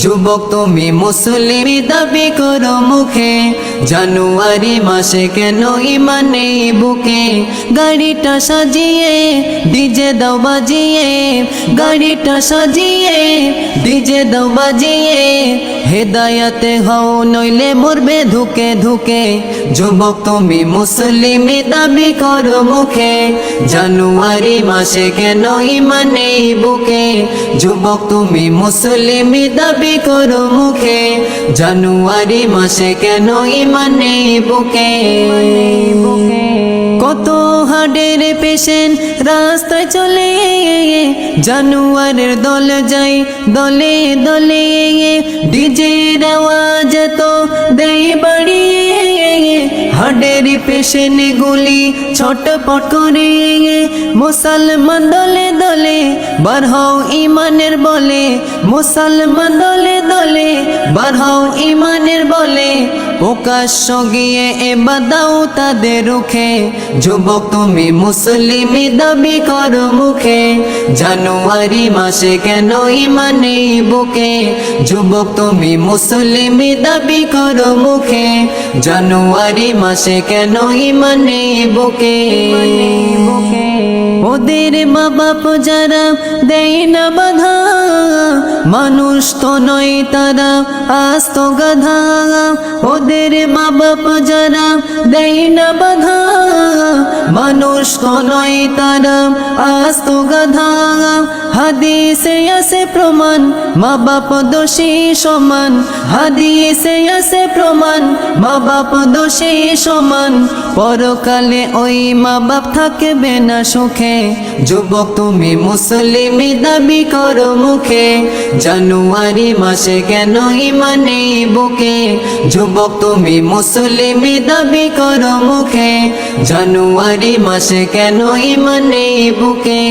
যুবক তুমি মুসলিম দাবি করো মুখে, জানুয়ারি মাসে কেন ঈমান নেই বুকে? গাড়িটা সাজিয়ে ডিজে দাও বাজিয়ে, গাড়িটা সাজিয়ে ডিজে দাও বাজিয়ে, হেদায়াতে হও নইলে মরবে ধুকে ধুকে। যুবক তুমি মুসলিম দাবি করো মুখে, জানুয়ারি মাসে কেন ঈমান নেই বুকে? যুবক তুমি মুসলিম দাবি করো মুখে, জানুয়ারি মাসে কেন ঈমান নেই বুকে? কত হার্টের পেশেন্ট রাস্তায় চলে, জানুয়ারির দল যাই দলে দলে, ডিজের আওয়াজ তো দেই বাড়িয়ে, হার্টের পেশেন্ট গুলি ছটপট করে, মুসলমান দলে দলে বার হও ঈমানের বলে, মুসলমান দলে দলে বার হও ঈমানের বলে, প্রকাশ্য গিয়ে এবার দাও তাদের রুখে। যুবক তুমি মুসলিম দাবি করো মুখে, জানুয়ারি মাসে কেন ঈমান নেই বুকে? যুবক তুমি মুসলিম দাবি করো মুখে, জানুয়ারি মাসে কেন ঈমান নেই বুকে? ওদের মা বাপ যারা দেয় না বাধা, মানুষ তো নয় তারা আস্ত গাধা। ওদের মা বাপ যারা দেয় না বাধা, মানুষ তো নয় তারা আস্ত গাধা। হাদিসে আছে প্রমাণ মা বাপ দোষী সমান, হাদিসে আছে প্রমাণ মা বাপ দোষী সমান, পরকালে ওই মা বাপ থাকবে না সুখে। যুবক তুমি মুসলিম দাবি করো মুখে, জানুয়ারি মাসে কেন ঈমান নেই বুকে? যুবক তুমি মুসলিম দাবি করো মুখে, জানুয়ারি মাসে কেন ঈমান নেই বুকে?